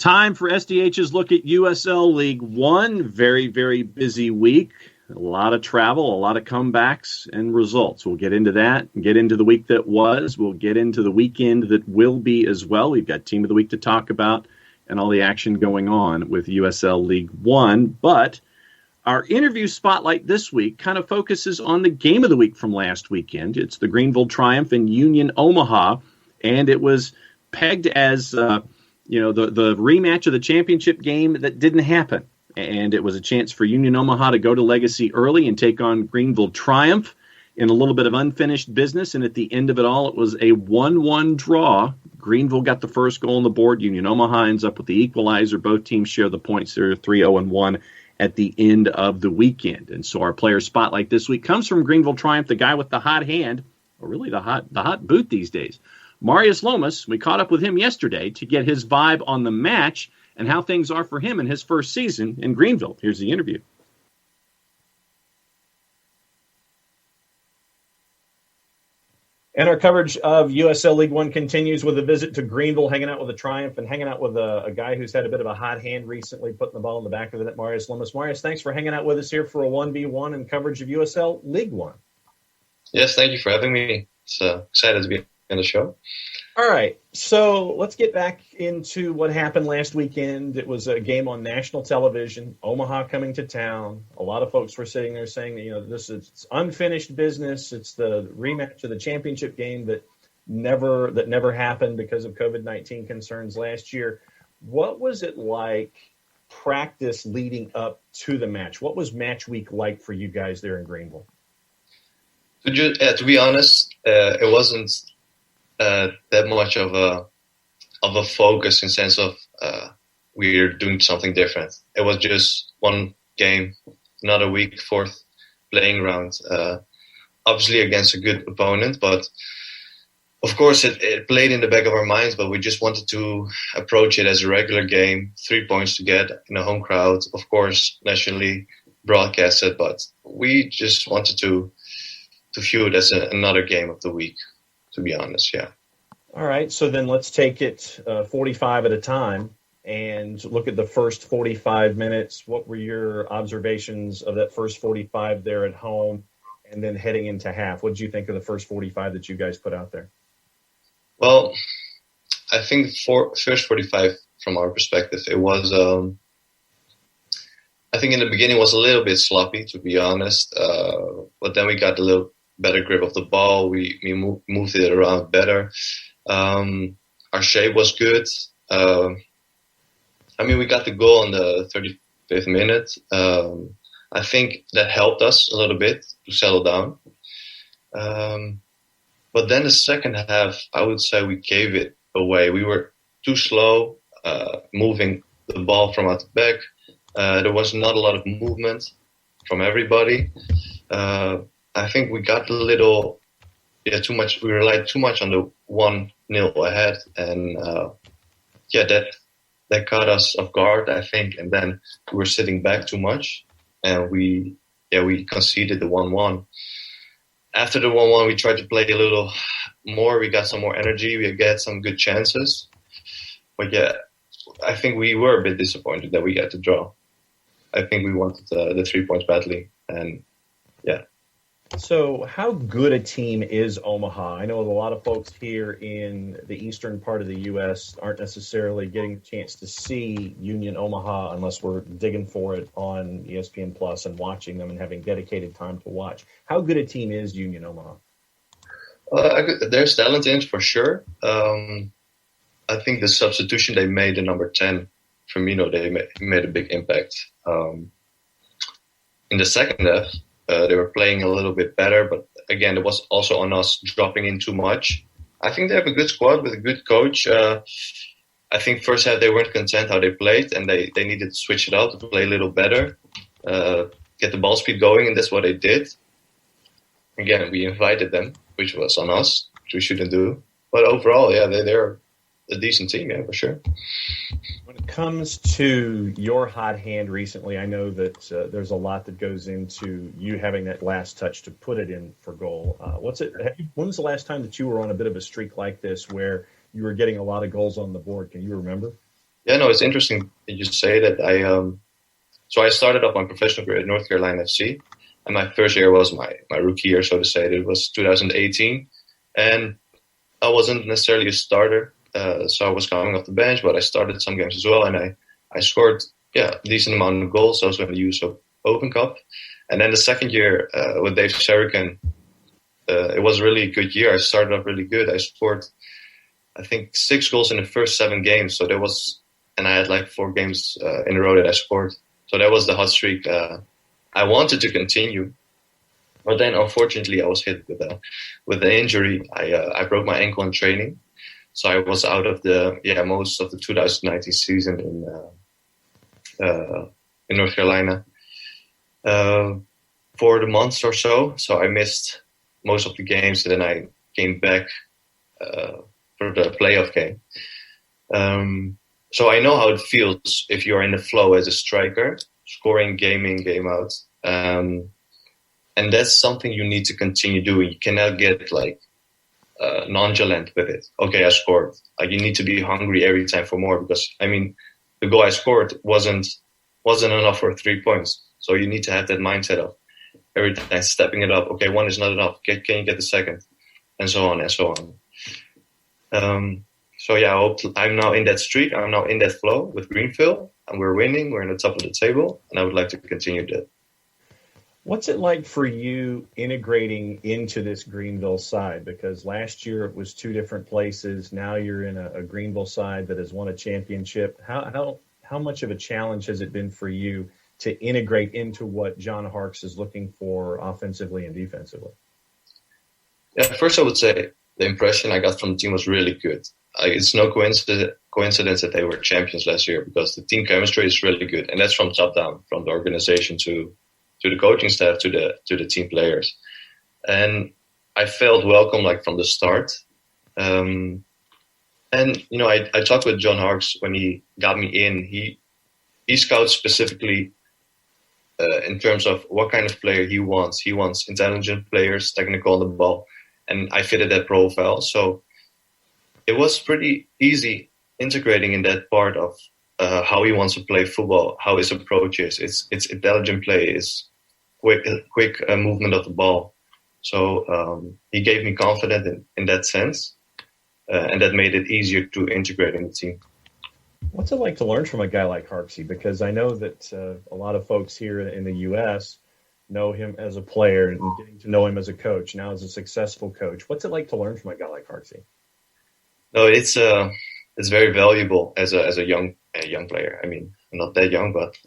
Time for SDH's look at USL League One. Very, very busy week. A lot of travel, a lot of comebacks and results. We'll get into that and get into the week that was. We'll get into the weekend that will be as well. We've got Team of the Week to talk about and all the action going on with USL League One. But our interview spotlight this week kind of focuses on the game of the week from last weekend. It's the Greenville Triumph in Union Omaha, and it was pegged as the rematch of the championship game that didn't happen. And it was a chance for Union Omaha to go to Legacy early and take on Greenville Triumph in a little bit of unfinished business. And at the end of it all, it was a 1-1 draw. Greenville got the first goal on the board. Union Omaha ends up with the equalizer. Both teams share the points. They're 3-0-1 at the end of the weekend. And so our player spotlight this week comes from Greenville Triumph, the guy with the hot hand, or really the hot boot these days. Marius Lomis. We caught up with him yesterday to get his vibe on the match and how things are for him in his first season in Greenville. Here's the interview. And our coverage of USL League One continues with a visit to Greenville, hanging out with the Triumph and hanging out with a guy who's had a bit of a hot hand recently, putting the ball in the back of the net, Marius Lomis. Marius, thanks for hanging out with us here for a 1v1 and coverage of USL League One. Yes, thank you for having me. It's excited to be on the show. All right, so let's get back into what happened last weekend. It was a game on national television, Omaha coming to town. A lot of folks were sitting there saying that, this is unfinished business. It's the rematch of the championship game that never happened because of COVID-19 concerns last year. What was it like practice leading up to the match? What was match week like for you guys there in Greenville? To be honest, it wasn't that much of a focus in sense of we're doing something different. It was just one game, another week, fourth playing round, obviously against a good opponent, but of course it played in the back of our minds, but we just wanted to approach it as a regular game, 3 points to get in a home crowd, of course nationally broadcasted, but we just wanted to view it as another game of the week. To be honest, yeah. All right, so then let's take it 45 at a time and look at the first 45 minutes. What were your observations of that first 45 there at home and then heading into half? What did you think of the first 45 that you guys put out there? Well, I think first 45 from our perspective, it was, I think in the beginning was a little bit sloppy, to be honest, but then we got a little better grip of the ball. We moved it around better. Our shape was good. We got the goal in the 35th minute. I think that helped us a little bit to settle down. But then the second half, I would say we gave it away. We were too slow moving the ball from out the back. There was not a lot of movement from everybody. I think we got a little, too much. We relied too much on the 1-0 ahead, and that caught us off guard, I think. And then we were sitting back too much, and we conceded the 1-1. After the 1-1, we tried to play a little more. We got some more energy. We got some good chances, but I think we were a bit disappointed that we got to draw. I think we wanted the 3 points badly, and yeah. So how good a team is Omaha? I know a lot of folks here in the eastern part of the U.S. aren't necessarily getting a chance to see Union Omaha unless we're digging for it on ESPN Plus and watching them and having dedicated time to watch. How good a team is Union Omaha? There's talent in for sure. I think the substitution they made, the number 10, Firmino, they made a big impact. In the second half, they were playing a little bit better, but again, it was also on us dropping in too much. I think they have a good squad with a good coach. I think first half they weren't content how they played, and they needed to switch it out to play a little better, get the ball speed going, and that's what they did. Again, we invited them, which was on us, which we shouldn't do. But overall, they're a decent team, for sure. When it comes to your hot hand recently, I know that there's a lot that goes into you having that last touch to put it in for goal. When was the last time that you were on a bit of a streak like this where you were getting a lot of goals on the board? Can you remember? Yeah, no, it's interesting that you say that. So I started off my professional career at North Carolina FC, and my first year was my rookie year, so to say. It was 2018, and I wasn't necessarily a starter, so I was coming off the bench, but I started some games as well, and I scored a decent amount of goals, also in the USL Open Cup. And then the second year with Dave Sherrican, it was a really good year. I started off really good. I scored, I think, 6 goals in the first 7 games. So there was, and I had like 4 games in a row that I scored. So that was the hot streak. I wanted to continue, but then unfortunately I was hit with the injury. I broke my ankle in training, so I was out of the most of the 2019 season in North Carolina for the months or so. So I missed most of the games, and then I came back for the playoff game. So I know how it feels if you're in the flow as a striker, scoring game in, game out. And that's something you need to continue doing. You cannot get nonchalant with it. Okay, I scored. You need to be hungry every time for more, because the goal I scored wasn't enough for 3 points. So you need to have that mindset of every time stepping it up. Okay, 1 is not enough. Can you get the second? And so on and so on. So yeah, I'm now in that streak. I'm now in that flow with Greenville, and we're winning. We're in the top of the table, and I would like to continue that. What's it like for you integrating into this Greenville side? Because last year it was 2 different places. Now you're in a Greenville side that has won a championship. How much of a challenge has it been for you to integrate into what John Harkes is looking for offensively and defensively? Yeah, first I would say the impression I got from the team was really good. It's no coincidence that they were champions last year, because the team chemistry is really good, and that's from top down, from the organization to the coaching staff to the team players. And I felt welcome from the start. And I talked with John Harkes when he got me in. He scouts specifically in terms of what kind of player he wants. He wants intelligent players, technical on the ball, and I fitted that profile. So it was pretty easy integrating in that part of how he wants to play football, how his approach is. It's intelligent play, it's quick movement of the ball. So he gave me confidence in that sense, and that made it easier to integrate in the team. What's it like to learn from a guy like Harksey? Because I know that a lot of folks here in the U.S. know him as a player and getting to know him as a coach, now as a successful coach. What's it like to learn from a guy like Harksey? No, it's very valuable as a young player. I'm not that young, but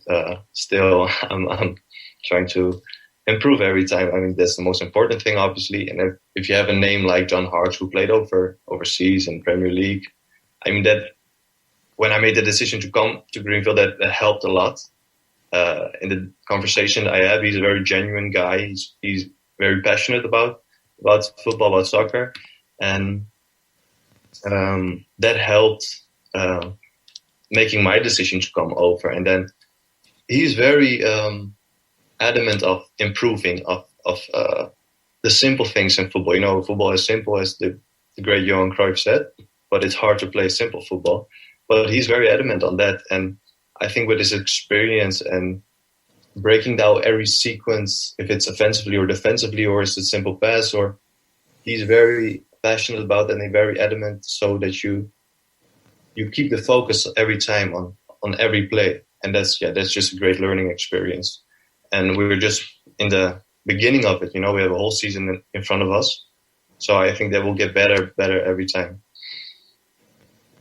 still I'm trying to improve every time. That's the most important thing, obviously. And if you have a name like John Harkes, who played overseas in Premier League, that when I made the decision to come to Greenville, that helped a lot. In the conversation I have, he's a very genuine guy. He's very passionate about football, about soccer, and that helped making my decision to come over. And then he's very adamant of improving of the simple things in football. Football is simple, as the great Johan Cruyff said, but it's hard to play simple football. But he's very adamant on that, and I think with his experience and breaking down every sequence, if it's offensively or defensively, or is it simple pass, or he's very passionate about that, and he's very adamant, so that you keep the focus every time on every play. And that's just a great learning experience. And we were just in the beginning of it. We have a whole season in front of us, so I think that will get better every time.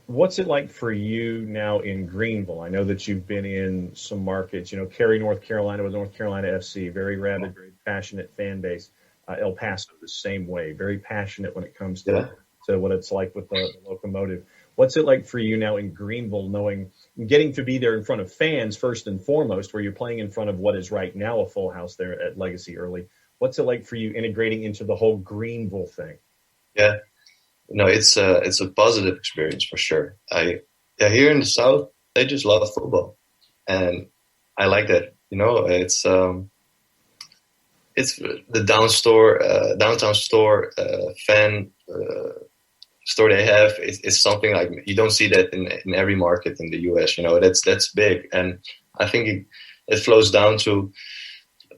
What's it like for you now in Greenville? I know that you've been in some markets, Cary, North Carolina with North Carolina FC, very rabid, very passionate fan base. El Paso, the same way, very passionate when it comes to what it's like with the Locomotive. What's it like for you now in Greenville, getting to be there in front of fans first and foremost, where you're playing in front of what is right now a full house there at Legacy Early? What's it like for you integrating into the whole Greenville thing? Yeah. It's a positive experience for sure. Here in the South, they just love football, and I like that. It's the downtown store fan store they have is something like you don't see that in every market in the US. That's big, and I think it flows down to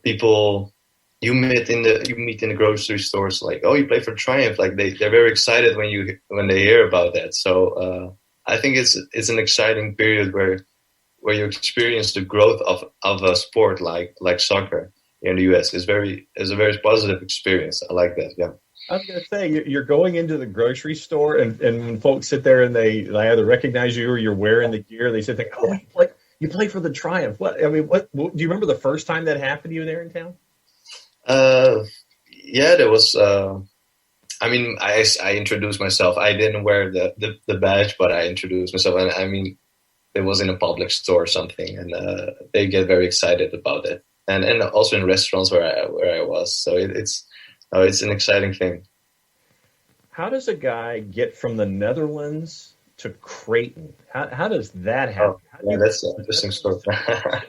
people you meet in the grocery stores. Like, oh, you play for Triumph. Like they're very excited when they hear about that. So I think it's an exciting period where you experience the growth of a sport like soccer in the US. Is a very positive experience. I like that. Yeah. I was going to say, you're going into the grocery store, and when folks sit there and they either recognize you or you're wearing the gear, they sit there, oh, you play for the Triumph. What do you remember the first time that happened to you there in town? Yeah, there was. I introduced myself. I didn't wear the badge, but I introduced myself, and I mean, it was in a public store or something, and they get very excited about it, and also in restaurants where I was. So it's an exciting thing. How does a guy get from the Netherlands to Creighton? How does that happen? That's an interesting story.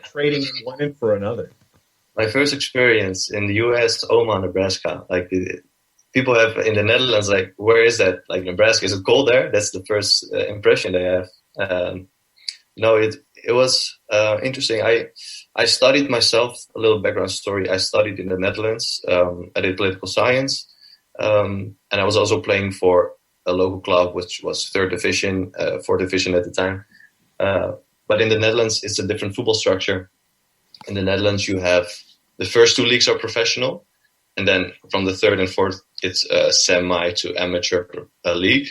Trading one in for another. My first experience in the U.S., Omaha, Nebraska. Like people have in the Netherlands, like, where is that? Like Nebraska, is it cold there? That's the first impression they have. No, it was interesting. I studied myself, a little background story. I studied in the Netherlands. I did political science. And I was also playing for a local club, which was third division, fourth division at the time. But in the Netherlands, it's a different football structure. In the Netherlands, you have the first two leagues are professional. And then from the third and fourth, it's a semi to amateur league.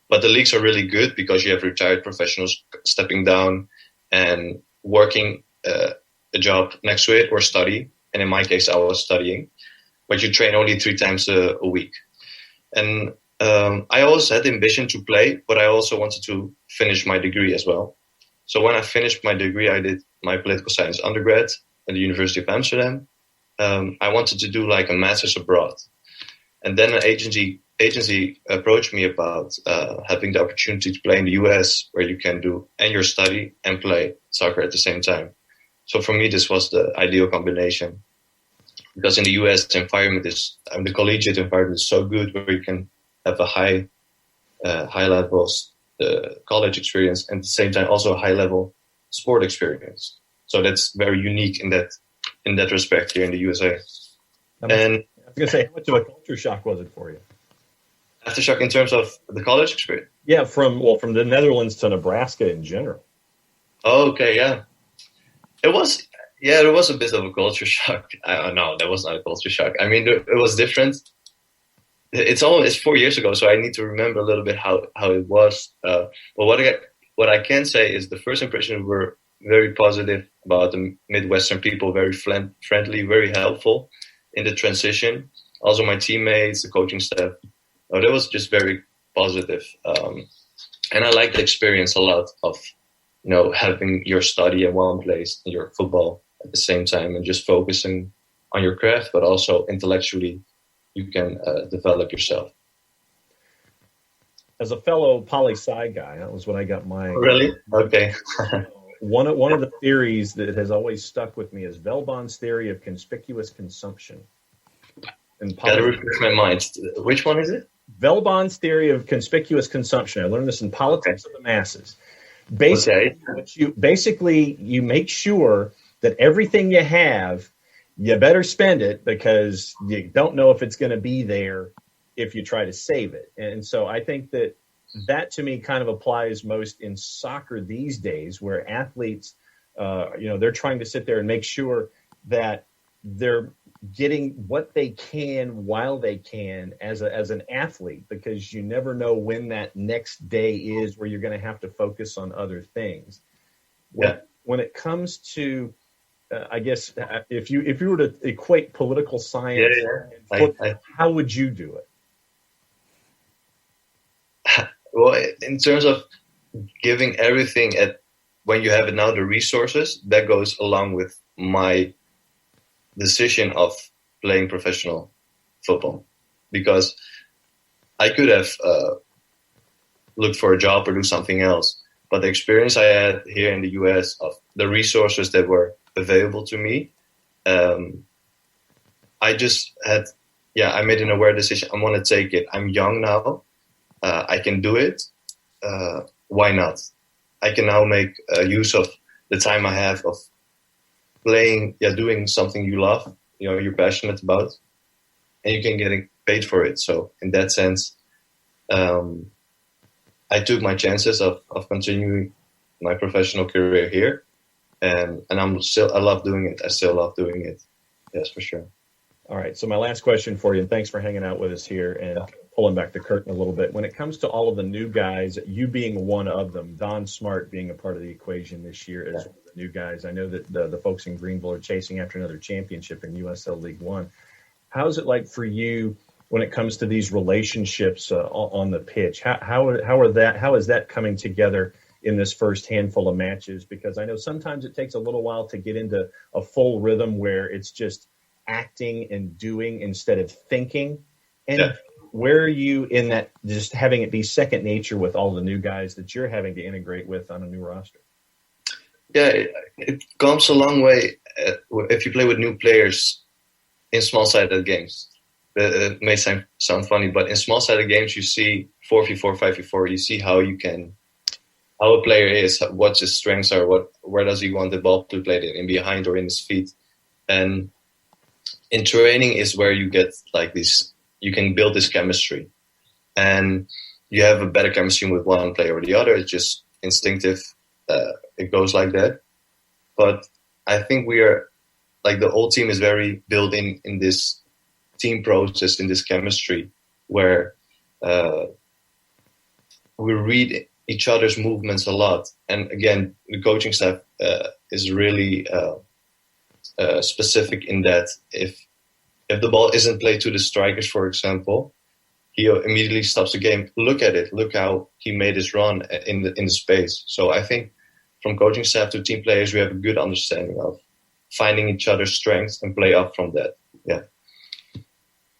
But the leagues are really good because you have retired professionals stepping down and working a job next to it or study. And in my case, I was studying. But you train only 3 times a week. And I always had the ambition to play, but I also wanted to finish my degree as well. So when I finished my degree, I did my political science undergrad at the University of Amsterdam. I wanted to do like a master's abroad. And then an agency approached me about having the opportunity to play in the US, where you can do and your study and play soccer at the same time. So for me, this was the ideal combination. Because in the US, the environment the collegiate environment is so good, where you can have a high level college experience, and at the same time also a high level sport experience. So that's very unique in that respect here in the USA. And I was going to say, how much of a culture shock was it for you? Aftershock in terms of the college experience? Yeah, from the Netherlands to Nebraska in general. Oh, okay, yeah. There was a bit of a culture shock. No, that was not a culture shock. I mean, it was different. It's 4 years ago, so I need to remember a little bit how it was. But what I can say is the first impressions were very positive about the Midwestern people, very friendly, very helpful in the transition. Also my teammates, the coaching staff, that was just very positive. And I liked the experience a lot of, having your study in one place and your football at the same time, and just focusing on your craft, but also intellectually you can develop yourself. As a fellow poli-sci guy, that was when I got my... Really? Okay. One of the theories that has always stuck with me is Velbon's theory of conspicuous consumption. Gotta refresh my mind. Which one is it? Velbon's theory of conspicuous consumption. I learned this in Politics of the Masses. Basically, you make sure that everything you have, you better spend it, because you don't know if it's going to be there if you try to save it. And so I think that to me kind of applies most in soccer these days, where athletes, they're trying to sit there and make sure that they're getting what they can while they can as an athlete, because you never know when that next day is where you're going to have to focus on other things. When it comes to I guess if you were to equate political science and football, how would you do it? Well, in terms of giving everything when you have it now, the resources, that goes along with my decision of playing professional football, because I could have looked for a job or do something else, but the experience I had here in the US of the resources that were available to me, I just had, I made an aware decision. I want to take it. I'm young now. I can do it. Why not? I can now make use of the time I have of playing, doing something you love, you're passionate about, and you can get paid for it. So in that sense, I took my chances of continuing my professional career here, and I love doing it. I still love doing it. Yes, for sure. All right. So my last question for you, and thanks for hanging out with us here and pulling back the curtain a little bit. When it comes to all of the new guys, you being one of them, Don Smart being a part of the equation this year as one of the new guys, I know that the folks in Greenville are chasing after another championship in USL League One. How's it like for you when it comes to these relationships on the pitch? How is that coming together in this first handful of matches? Because I know sometimes it takes a little while to get into a full rhythm where it's just acting and doing instead of thinking. And where are you in that, just having it be second nature with all the new guys that you're having to integrate with on a new roster? Yeah, it comes a long way if you play with new players in small-sided games. It may sound funny, but in small-sided games, you see 4v4, 5v4. You see how a player is, what his strengths are, where does he want the ball to play in behind or in his feet. And in training is where you get like this, you can build this chemistry. And you have a better chemistry with one player or the other. It's just instinctive. It goes like that. But I think we are, like, the whole team is very built in this team process, in this chemistry, where we read each other's movements a lot. And again, the coaching staff is really specific in that if the ball isn't played to the strikers, for example, he immediately stops the game. Look at it. Look how he made his run in the space. So I think from coaching staff to team players, we have a good understanding of finding each other's strengths and play up from that. Yeah.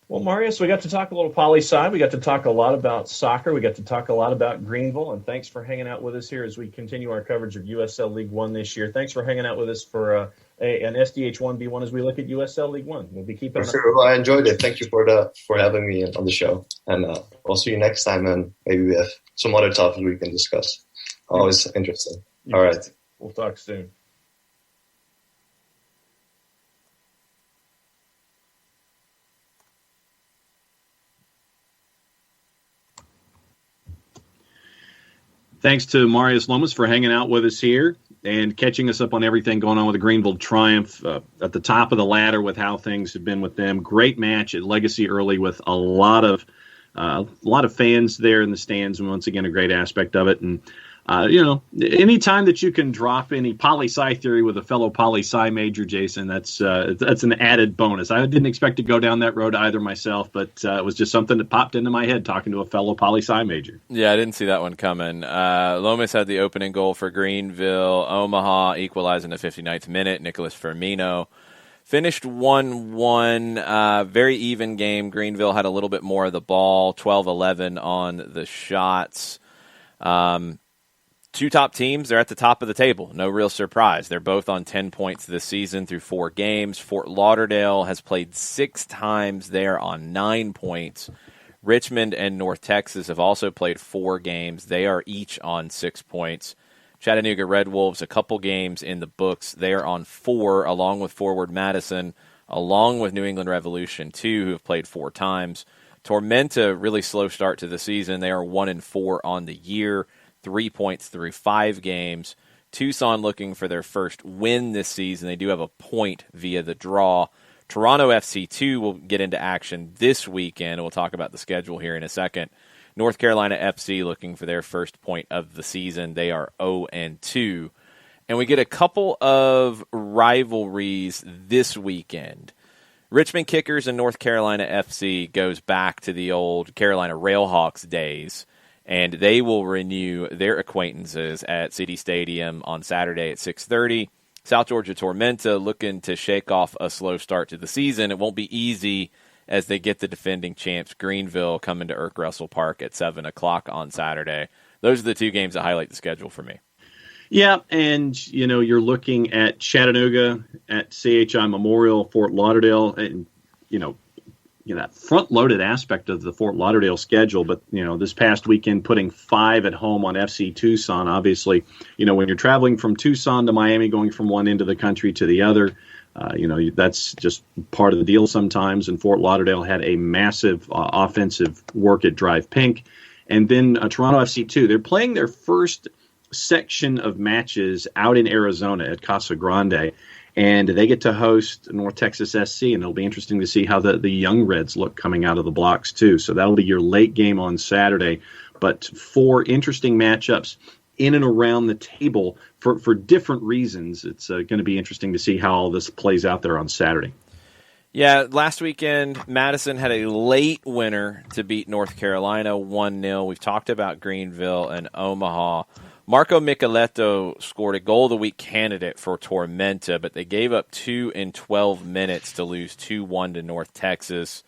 Well, Marius, we got to talk a little poli-sci. We got to talk a lot about soccer. We got to talk a lot about Greenville. And thanks for hanging out with us here as we continue our coverage of USL League One this year. Thanks for hanging out with us for an SDH 1v1 as we look at USL League One. We'll be keeping. Sure. Well, I enjoyed it. Thank you for having me on the show. And I'll see you next time. And maybe we have some other topics we can discuss. Always interesting. All right. We'll talk soon. Thanks to Marius Lomis for hanging out with us here and catching us up on everything going on with the Greenville Triumph at the top of the ladder with how things have been with them. Great match at Legacy early with a lot of fans there in the stands, and once again, a great aspect of it. And anytime that you can drop any poli-sci theory with a fellow poli-sci major, Jason, that's an added bonus. I didn't expect to go down that road either myself, but it was just something that popped into my head talking to a fellow poli-sci major. Yeah, I didn't see that one coming. Lomis had the opening goal for Greenville. Omaha equalized in the 59th minute. Nicholas Firmino finished 1-1. Very even game. Greenville had a little bit more of the ball, 12-11 on the shots. Two top teams, they're at the top of the table. No real surprise. They're both on 10 points this season through 4 games. Fort Lauderdale has played 6 times. They're on 9 points. Richmond and North Texas have also played 4 games. They are each on 6 points. Chattanooga Red Wolves, a couple games in the books. They are on 4, along with Forward Madison, along with New England Revolution, 2, who have played 4 times. Tormenta, really slow start to the season. They are 1-4 on the year. 3 points through 5 games. Tucson looking for their first win this season. They do have a point via the draw. Toronto FC2 will get into action this weekend. We'll talk about the schedule here in a second. North Carolina FC looking for their first point of the season. They are 0-2. And we get a couple of rivalries this weekend. Richmond Kickers and North Carolina FC goes back to the old Carolina Railhawks days. And they will renew their acquaintances at City Stadium on Saturday at 6:30. South Georgia Tormenta looking to shake off a slow start to the season. It won't be easy as they get the defending champs Greenville coming to Irk Russell Park at 7 o'clock on Saturday. Those are the 2 games that highlight the schedule for me. Yeah, and you're looking at Chattanooga at CHI Memorial, Fort Lauderdale, and that front-loaded aspect of the Fort Lauderdale schedule. But, this past weekend, putting 5 at home on FC Tucson, obviously, when you're traveling from Tucson to Miami, going from one end of the country to the other, that's just part of the deal sometimes. And Fort Lauderdale had a massive offensive work at Drive Pink. And then Toronto FC 2, they're playing their first section of matches out in Arizona at Casa Grande. And they get to host North Texas SC, and it'll be interesting to see how the young Reds look coming out of the blocks, too. So that'll be your late game on Saturday. But 4 interesting matchups in and around the table for different reasons. It's going to be interesting to see how all this plays out there on Saturday. Yeah, last weekend, Madison had a late winner to beat North Carolina 1-0. We've talked about Greenville and Omaha. Marco Micheletto scored a goal of the week candidate for Tormenta, but they gave up 2 in 12 minutes to lose 2-1 to North Texas.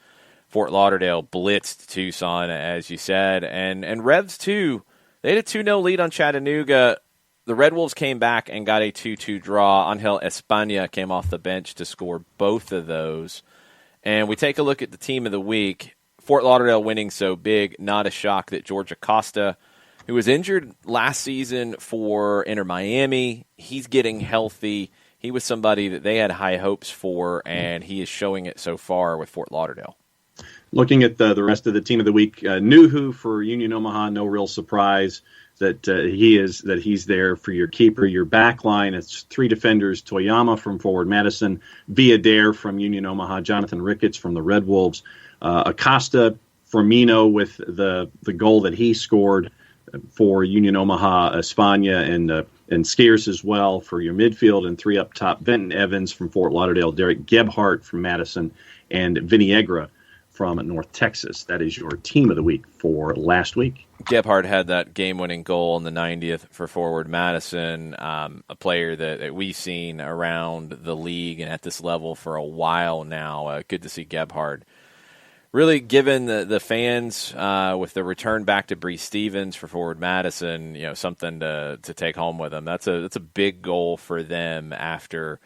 Fort Lauderdale blitzed Tucson, as you said. And Revs, too, they had a 2-0 lead on Chattanooga. The Red Wolves came back and got a 2-2 draw. Angel España came off the bench to score both of those. And we take a look at the team of the week. Fort Lauderdale winning so big, not a shock that George Acosta, who was injured last season for Inter Miami, he's getting healthy. He was somebody that they had high hopes for, and he is showing it so far with Fort Lauderdale. Looking at the rest of the team of the week, Nuhu for Union Omaha, no real surprise that he's there for your keeper, your back line. It's 3 defenders: Toyama from Forward Madison, Villadare from Union Omaha, Jonathan Ricketts from the Red Wolves, Acosta, Firmino with the goal that he scored for Union Omaha, España, and Scarce as well for your midfield, and 3 up top: Benton Evans from Fort Lauderdale, Derek Gebhardt from Madison, and Viniegra from North Texas. That is your team of the week for last week. Gebhardt had that game-winning goal in the 90th for Forward Madison, a player that we've seen around the league and at this level for a while now. Good to see Gebhardt really given the fans with the return back to Bree Stevens for Forward Madison, something to take home with them. That's a big goal for them after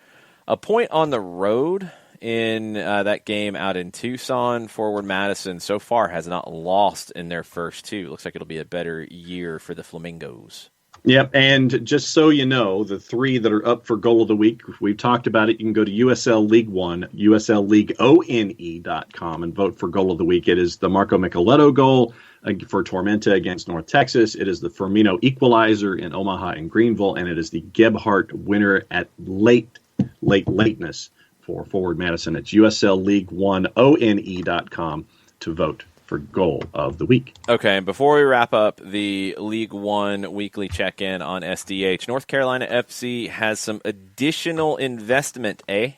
a point on the road in that game out in Tucson. Forward Madison so far has not lost in their first 2. Looks like it'll be a better year for the Flamingos. Yep, and just so you know, the 3 that are up for goal of the week, we've talked about it. You can go to USL League One, USLLeagueOne.com, and vote for goal of the week. It is the Marco Micheletto goal for Tormenta against North Texas. It is the Firmino equalizer in Omaha and Greenville, and it is the Gebhardt winner at lateness for Forward Madison. It's USLLeagueOne.com to vote for goal of the week. Okay, and before we wrap up the League One weekly check-in on SDH, North Carolina FC has some additional investment, eh?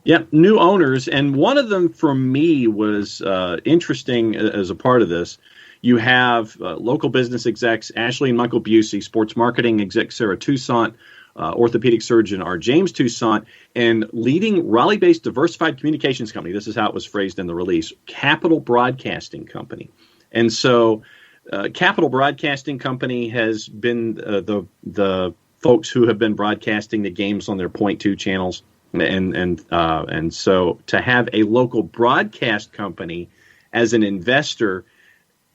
Yeah, new owners, and one of them for me was interesting as a part of this. You have local business execs Ashley and Michael Busey, sports marketing exec Sarah Toussaint, orthopedic surgeon R. James Toussaint, and leading Raleigh-based diversified communications company. This is how it was phrased in the release: Capital Broadcasting Company. And so Capital Broadcasting Company has been the folks who have been broadcasting the games on their Point 2 channels. And so to have a local broadcast company as an investor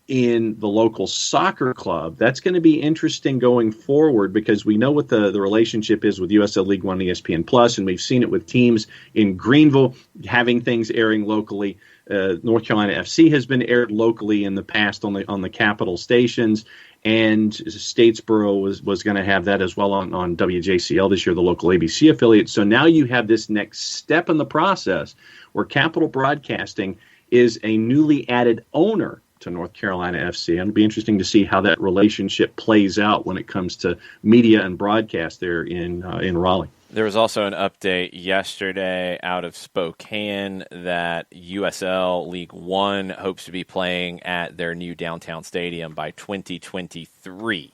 in the local soccer club, that's going to be interesting going forward, because we know what the relationship is with USL League One, ESPN Plus, and we've seen it with teams in Greenville having things airing locally. North Carolina FC has been aired locally in the past on the Capital stations, and Statesboro was going to have that as well on WJCL this year, the local ABC affiliate. So now you have this next step in the process where Capital Broadcasting is a newly added owner to North Carolina FC. And it'll be interesting to see how that relationship plays out when it comes to media and broadcast there in Raleigh. There was also an update yesterday out of Spokane that USL League One hopes to be playing at their new downtown stadium by 2023.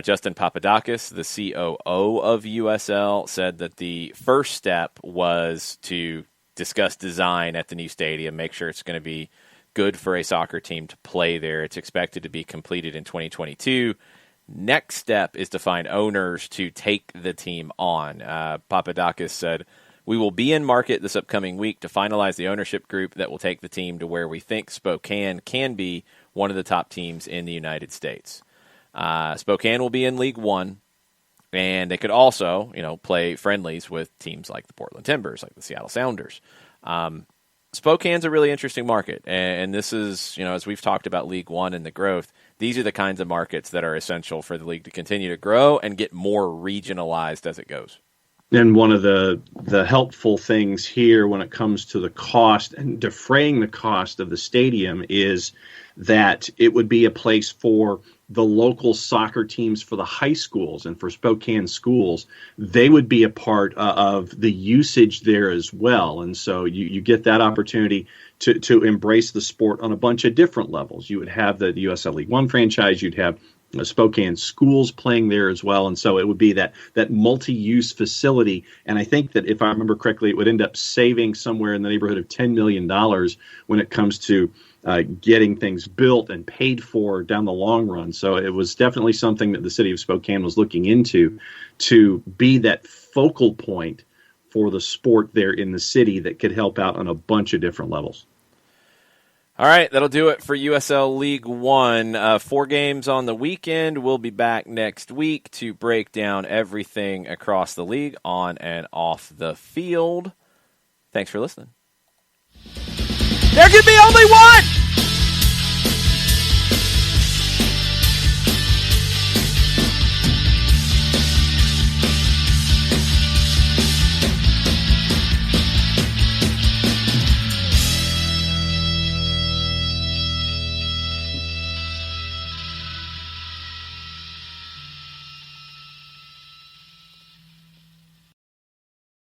Justin Papadakis, the COO of USL, said that the first step was to discuss design at the new stadium, make sure it's going to be good for a soccer team to play there. It's expected to be completed in 2022. Next step is to find owners to take the team on. Papadakis said We will be in market this upcoming week to finalize the ownership group that will take the team to where we think Spokane can be one of the top teams in the United States. Spokane will be in League One, and they could also, play friendlies with teams like the Portland Timbers, like the Seattle Sounders. Spokane's a really interesting market, and this is, as we've talked about League One and the growth, these are the kinds of markets that are essential for the league to continue to grow and get more regionalized as it goes. And one of the helpful things here when it comes to the cost and defraying the cost of the stadium is that it would be a place for the local soccer teams for the high schools and for Spokane schools. They would be a part of the usage there as well. And so you get that opportunity to embrace the sport on a bunch of different levels. You would have the USL League One franchise. You'd have Spokane schools playing there as well. And so it would be that multi-use facility. And I think that if I remember correctly, it would end up saving somewhere in the neighborhood of $10 million when it comes to getting things built and paid for down the long run. So it was definitely something that the city of Spokane was looking into to be that focal point for the sport there in the city that could help out on a bunch of different levels. All right, that'll do it for USL League One. 4 games on the weekend. We'll be back next week to break down everything across the league on and off the field. Thanks for listening. There could be only one!